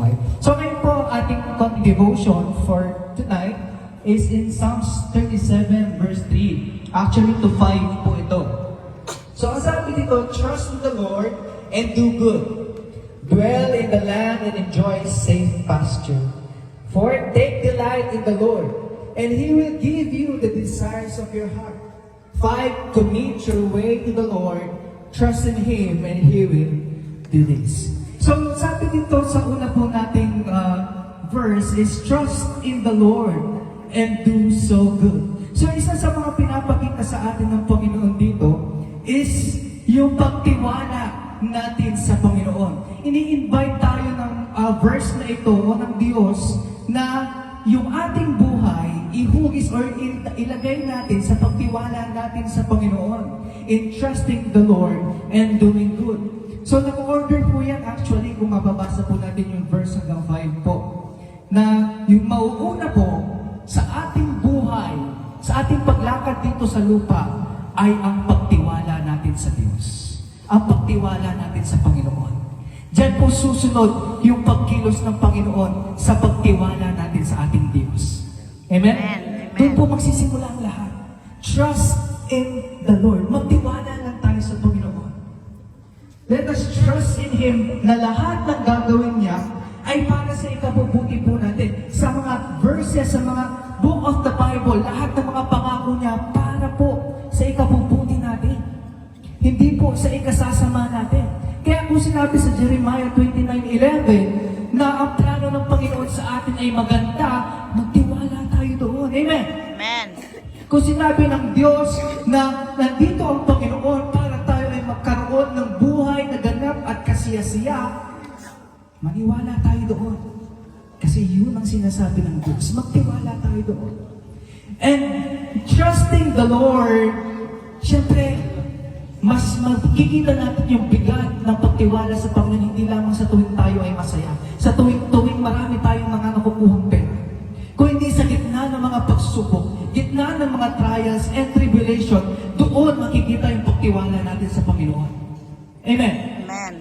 buhay. So ngayon po, ating devotion for tonight is in Psalms 37 verse 3. Actually, to 5 po ito. So ang sabi dito, trust in the Lord and do good. Dwell in the land and enjoy safe pasture. For take delight in the Lord, and He will give you the desires of your heart. 5, commit your way to the Lord, trust in Him, and He will do this. So sabi dito sa una po nating verse is trust in the Lord and do so good. So isa sa mga pinapakita sa atin ng Panginoon dito is yung pagtiwala natin sa Panginoon. Ini-invite tayo ng verse na ito o ng Diyos na yung ating buhay ihugis or ilagay natin sa pagtiwala natin sa Panginoon in trusting the Lord and doing good. So nag-order po yan actually kung mababasa po natin yung verse hanggang 5 po na yung mauuna po sa ating buhay, sa ating paglakad dito sa lupa ay ang pagtiwala natin sa Diyos. Ang pagtiwala natin sa Panginoon. Diyan po susunod yung pagkilos ng Panginoon sa pagtiwala natin sa ating Diyos. Amen? Amen. Doon po magsisimula ang lahat. Trust in the Lord. Magtiwala lang tayo sa Panginoon. Let us trust in Him na lahat ng gagawin niya ay para sa ikabubuti po natin. Sa mga verses, sa mga book of the Bible, lahat ng mga pangako niya para po sa ikabubuti natin. Hindi po sa ikasasama natin. Kaya po sinabi sa Jeremiah 29:11 na ang plano ng Panginoon sa atin ay maganda, magtiwala tayo doon. Amen? Amen. Kung sinabi ng Diyos na nandito ang Panginoon para tayo ay magkaroon ng buhay na ganap at kasiyasiya, maniwala tayo doon. Kasi yun ang sinasabi ng Diyos. Magtiwala tayo doon. And trusting the Lord, syempre, mas magkikita natin yung bigat ng pagtiwala sa Panginoon, hindi lamang sa tuwing tayo ay masaya. Sa tuwing marami tayong mga nakukuhang pera. Kung hindi sa gitna ng mga pagsubok, gitna ng mga trials and tribulation, doon makikita yung pagtiwala natin sa Panginoon. Amen? Amen.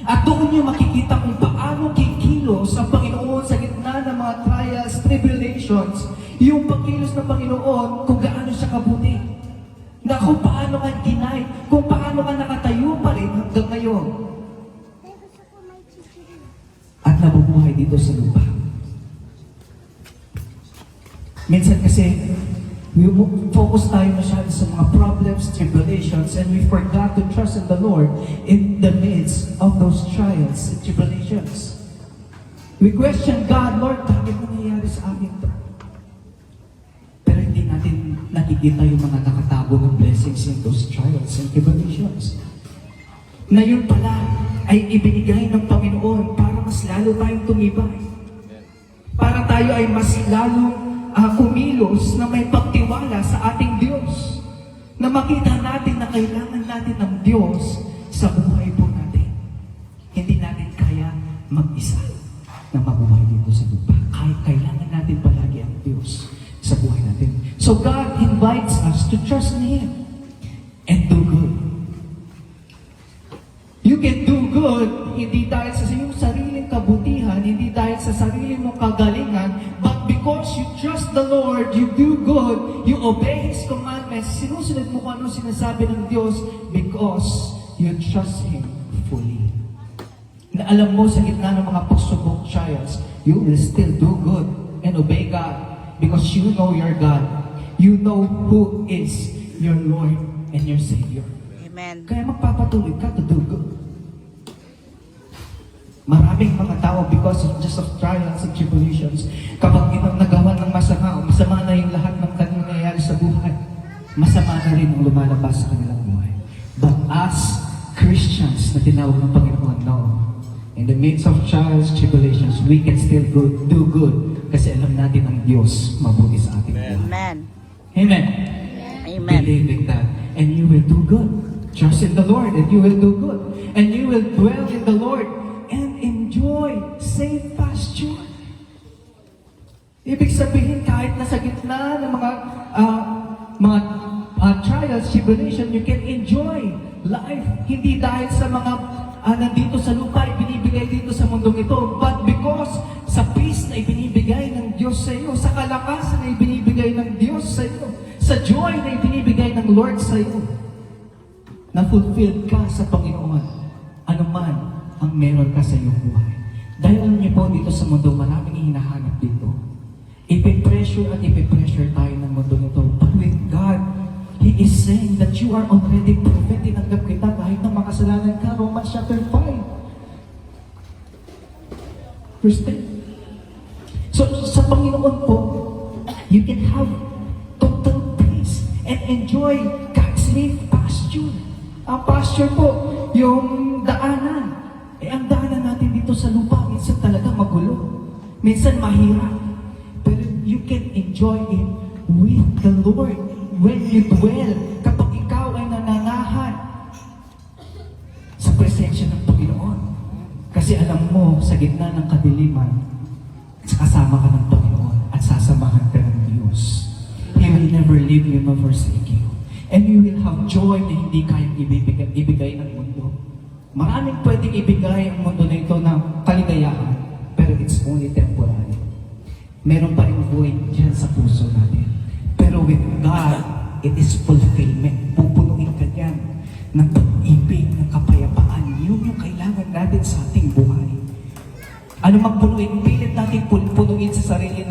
At doon yung makikita kung paano kikilos ang Panginoon sa gitna ng mga trials, tribulations, yung pagkilos ng Panginoon kung gaano siya kabuti. Na kung paano ka ginay, kung paano ka nakatayo pa rin hanggang ngayon. At nabubuhay dito sa lupa. Minsan kasi, we focus tayo masyado sa mga problems, tribulations, and we forgot to trust in the Lord in the midst of those trials and tribulations. We question God, Lord, bakit nangyayari sa akin ito? Pero hindi natin nakikita yung mga nakatago ng blessings in those trials and tribulations. Na yun pala ay ibinigay ng Panginoon para mas lalo tayong tumibay. Para tayo ay mas lalong kumilos na may pagtiwala sa ating Diyos. Na makita natin na kailangan natin ng Diyos sa buhay po natin. Hindi natin kaya mag-isa na mabuhay dito sa lupa. Kailangan natin palagi ang Diyos sa buhay natin. So God invites us to trust in Him and do good. You can do good hindi dahil sa iyong sariling kabutihan, hindi dahil sa sarili mong kagalingan, but because you trust the Lord, you do good, you obey His commandments, sinusunod mo kung ano sinasabi ng Diyos because you trust Him fully. Na alam mo sa gitna ng mga pagsubok, trials, you will still do good and obey God because you know your God. You know who is your Lord and your Savior. Amen. Kaya magpapatuloy ka to do good. Maraming mga tao because of just of trials and tribulations, kapag nagawa ng masama o masama na yung lahat ng kanilang nangyayari sa buhay, masama na rin ang lumalabas sa kanilang buhay. But as Christians na tinawag ng Panginoon, no. In the midst of trials, tribulations, we can still do good kasi alam natin ang Diyos mabuti sa ating buhay. Amen. Amen. Amen. Believe in that. And you will do good. Trust in the Lord and you will do good. And you will dwell in the Lord and enjoy safe pasture. Ibig sabihin, kahit nasa gitna ng mga trials, tribulation, you can enjoy life. Hindi dahil sa mga nandito sa lupa, ibinibigay dito sa mundong ito, but because Diyos, sa peace na ibinibigay ng Diyos sa iyo, sa kalakasan na ibinibigay ng Diyos sa iyo, sa joy na ibinibigay ng Lord sa iyo, na fulfilled ka sa Panginoon, anuman ang meron ka sa iyong buhay. Dahil alam niyo po, dito sa mundo, maraming hinahanap dito. Ipipressure at ipipressure tayo ng mundo nito. But with God, He is saying that you are already perfect. Tinanggap kita kahit na makasalanan ka. Romans chapter 5. Verse 10. So, sa Panginoon po, you can have total peace and enjoy God's safe pasture. Ang pasture po, yung daanan. Ang daanan natin dito sa lupa, minsan talaga magulo. Minsan mahirap. Pero you can enjoy it with the Lord. When you dwell, kapag ikaw ay nananahan sa presensya ng Panginoon. Kasi alam mo, sa gitna ng kadiliman, kasama ka ng Panginoon at sasamahan ka ng Diyos. He will never leave you nor forsake you. And you will have joy na hindi kayang ibigay ng mundo. Maraming pwedeng ibigay ang mundo na ito ng kaligayahan, pero it's only temporary. Meron pa rin void dyan sa puso natin. Pero with God, it is fulfillment. Pupunuin ka dyan ng pag-ibig, ng kapayapaan. Yun yung kailangan natin sa ating buhay. Ano magpunuin? Pilit natin punuin sa sarili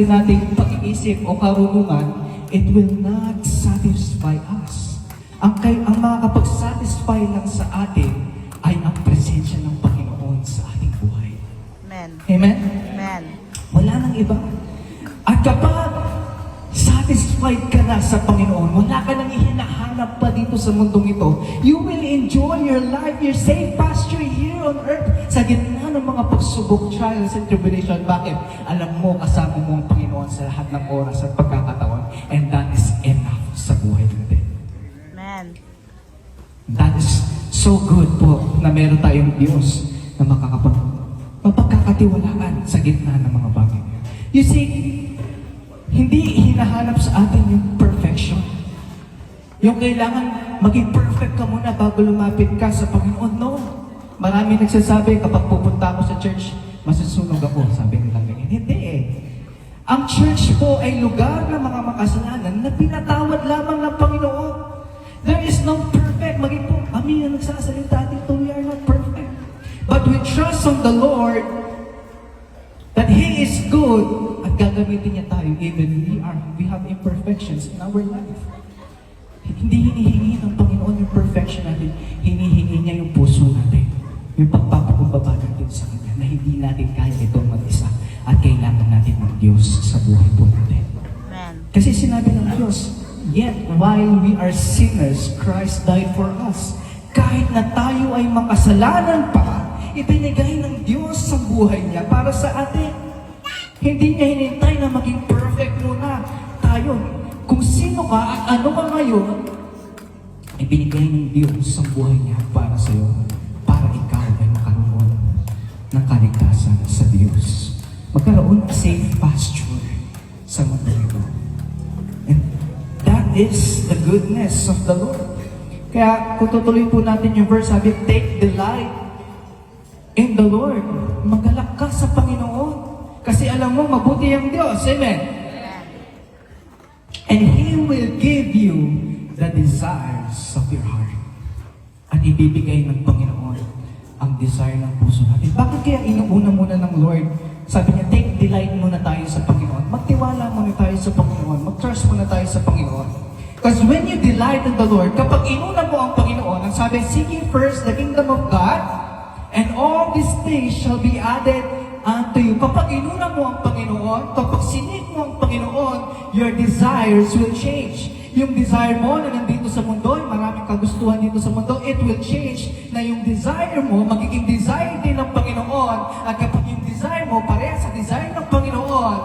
nating pag-iisip o karunungan, it will not satisfy us. Ang makakapag-satisfy lang sa atin ay ang presensya ng Panginoon sa ating buhay. Amen. Amen? Amen. Wala nang iba. At kapag satisfied ka na sa Panginoon, wala ka nang hinahanap pa dito sa mundong ito, you will enjoy your life, your safe pasture here on earth, sa gitna ng mga pagsubok, trials, and tribulation. Bakit? Alam mo, kasama mo ang Panginoon sa lahat ng oras at pagkakataon, and that is enough sa buhay natin. Amen. That is so good po na meron tayong Diyos na mapagkakatiwalaan sa gitna ng mga bagay. You see, hindi hinahanap sa atin yung perfection. Yung kailangan maging perfect ka muna bago lumapit ka sa Panginoon. No. Marami nagsasabi kapag pupunta ako sa church, masusunog ako. Sabi nila ganyan. Hindi eh. Ang church po ay lugar ng mga makasalanan na pinatawad lamang ng Panginoon. There is no perfect. Maging po, kami na nagsasalita dito, we are not perfect. But we trust on the Lord that He is good at gagamitin niya tayo even we have imperfections in our life. Hindi hinihingi ng Panginoon yung perfection natin. Hinihingi niya yung puso natin. Yung pagpapakumbaba natin sa Kanya na hindi natin kaya ito mag-isa at kailangan natin ng Diyos sa buhay po natin. Amen. Kasi sinabi ng Diyos, yet while we are sinners, Christ died for us. Kahit na tayo ay makasalanan pa, ibinigay ng Diyos sa buhay niya para sa atin. Hindi niya hinintay na maging perfect muna tayo. Kung sino ka at ano ka ngayon, ibinigay ng Diyos sa buhay niya para sa iyo, para ikaw ay makaroon ng kaligtasan sa Diyos. Magkaroon ng safe pasture sa mundo ito. And that is the goodness of the Lord. Kaya kung tutuloy po natin yung verse, sabi, take delight in the Lord. Magalak ka sa Panginoon. Kasi alam mo, mabuti ang Diyos. Amen? And He will give you the desires of your heart. At ibibigay ng Panginoon ang desire ng puso natin. Bakit kaya inuuna muna ng Lord? Sabi niya, take delight muna tayo sa Panginoon. Magtiwala muna tayo sa Panginoon. Mag-trust muna tayo sa Panginoon. Because when you delight in the Lord, kapag inuna mo ang Panginoon, ang sabi, seeking first the kingdom of God, and all these things shall be added unto you. Kapag inuna mo ang Panginoon, kapag sinip mo ang Panginoon, your desires will change. Yung desire mo na nandito sa mundo, maraming kagustuhan dito sa mundo, it will change na yung desire mo, magiging desire din ng Panginoon. At kapag yung desire mo, pareha sa desire ng Panginoon,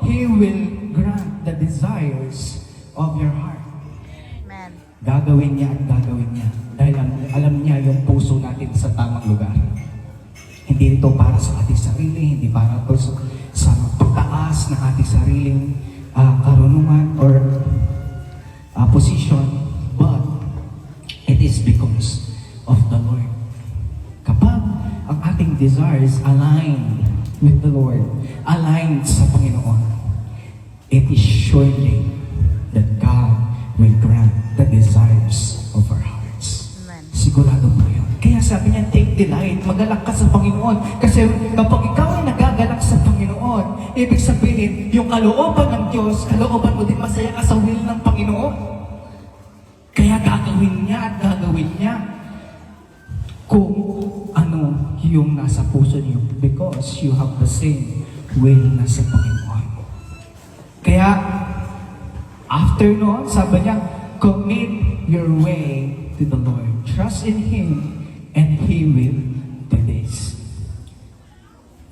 He will grant the desires of your heart. Amen. Gagawin niya at gagawin niya. Dahil alam niya yung puso natin sa tamang lugar. Hindi ito para sa ating sarili, hindi para ito sa pagtaas ng ating sariling karunungan or position, but it is because of the Lord. Kapag ang ating desires aligned with the Lord, aligned sa Panginoon, it is surely that God will grant the desires of our hearts. Amen. Sigurado po yun. Kaya sabi niya, take delight, magalak ka sa Panginoon. Kasi kapag ikaw ay nagagalak sa Panginoon, ibig sabihin, yung kalooban ng Diyos, kalooban mo din masaya ka sa will ng Panginoon. Kaya gagawin niya at gagawin niya kung ano yung nasa puso niyo because you have the same will na sa Panginoon. Kaya, after noon, sabi niya, commit your way to the Lord. Trust in Him and He will do this.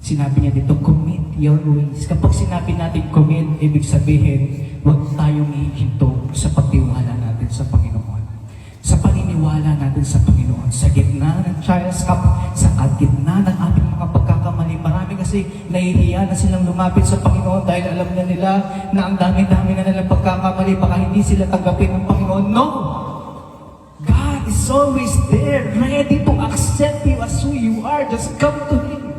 Sinabi niya dito, commit your ways. Kapag sinabi natin commit, ibig sabihin, huwag tayong hihinto sa pagtiwala natin sa Panginoon. Sa paniniwala natin sa Panginoon. Sa gitna ng trials, sa gitna ng ating mga pagkakamali. Marami kasi nahihiya na silang lumapit sa Panginoon dahil alam na nila na ang dami-dami na nilang pagkakamali. Baka hindi sila tanggapin ng Panginoon. No! God is always there, ready to accept you as who you are. Just come to Him.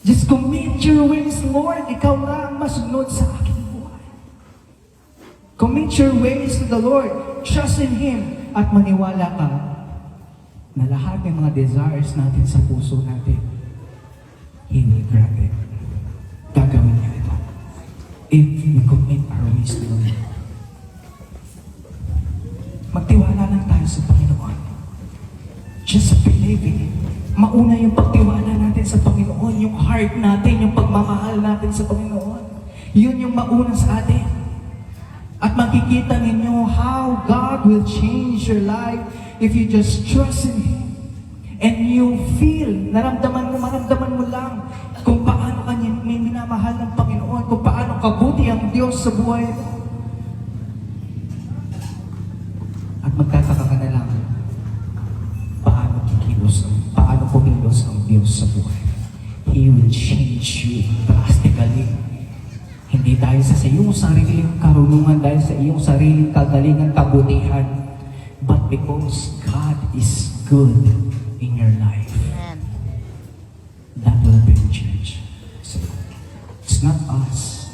Just commit your ways, Lord. Ikaw na ang masunod sa aking buhay. Commit your ways to the Lord. Trust in Him. At maniwala ka na lahat ng mga desires natin sa puso natin, He will grant it. Gagawin niya ito. If we commit our ways to Him. Magtiwala lang tayo sa Panginoon. Just believe in Him. Mauna yung pagtiwala natin sa Panginoon, yung heart natin, yung pagmamahal natin sa Panginoon. Yun yung mauna sa atin. At makikita ninyo how God will change your life if you just trust in Him. And you feel, maramdaman mo lang kung paano kanya may minamahal ng Panginoon, kung paano kabuti ang Diyos sa buhay mo. At magtataka ka na lang, paano kumilos ang Diyos sa buhay. He will change you drastically. Hindi dahil sa iyong sariling karunungan, dahil sa iyong sariling kagalingan, kabutihan, but because God is good in your life. Amen. That will bring change. So, it's not us.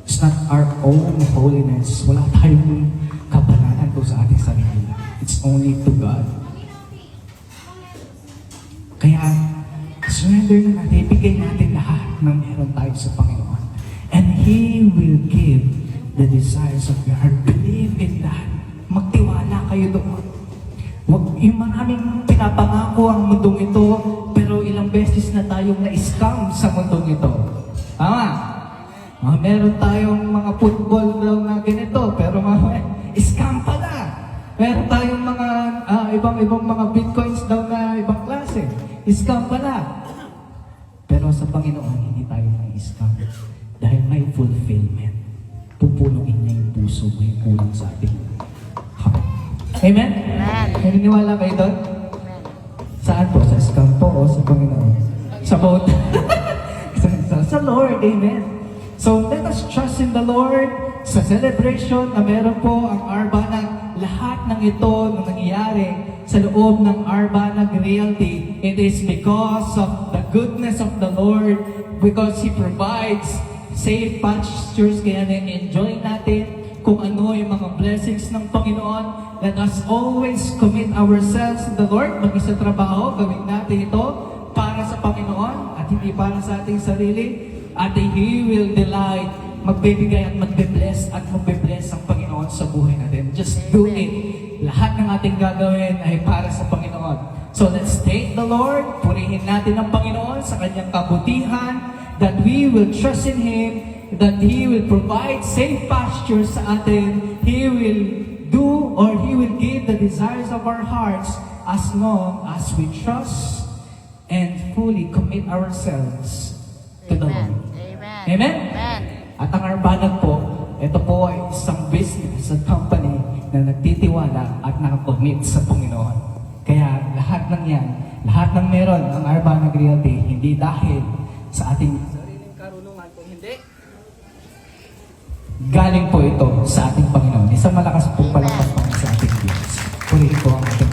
It's not our own holiness. Wala tayong kabanalan ko sa ating sarili. It's only to God. Kaya, surrender na natin, ibigay natin lahat ng meron tayo sa Panginoon. And He will give the desires of your heart. Believe in that. Magtiwala kayo doon. Yung maraming pinapangako ang mundong ito, pero ilang beses na tayong na-scam sa mundong ito. Tama? Meron tayong mga football daw na ganito, pero scam pala. Meron tayong mga ibang mga bitcoins daw na ibang klase. Scam pala. Pero sa Panginoon, hindi tayo na-scam. Dahil may fulfillment. Pupunuin niya yung puso mo, yung kulang sa ating heart. Amen? Amen. Naniniwala kayo doon? Amen. Saan po? Sa scam po o sa Panginoon? Sa both. sa Lord. Amen. So, let us trust in the Lord sa celebration na meron po ang Arbanag. Lahat ng ito na nangyayari sa loob ng Arbanag Realty, it is because of the goodness of the Lord, because He provides safe pastures, kaya na-enjoy natin kung ano yung mga blessings ng Panginoon. Let us always commit ourselves to the Lord. Mag-isa trabaho, gawin natin ito para sa Panginoon at hindi para sa ating sarili. At He will delight, magbibigay at magbe-bless ang Panginoon sa buhay natin. Just do it. Lahat ng ating gagawin ay para sa Panginoon. So let's thank the Lord. Purihin natin ang Panginoon sa kanyang kabutihan, that we will trust in Him, that He will provide safe pastures sa atin. He will do or He will give the desires of our hearts as long as we trust and fully commit ourselves to the Amen. Lord. Amen. Amen? Amen. At ang Arbanag po, ito po ay isang business at company na nagtitiwala at nakakommit sa Panginoon. Kaya lahat ng yan, lahat ng meron ang Arbanag Realty, hindi dahil sa ating sariling karunungan, kung hindi, galing po ito sa ating Panginoon. Isang malakas po palakpakan sa ating Diyos. Purihin po ang ating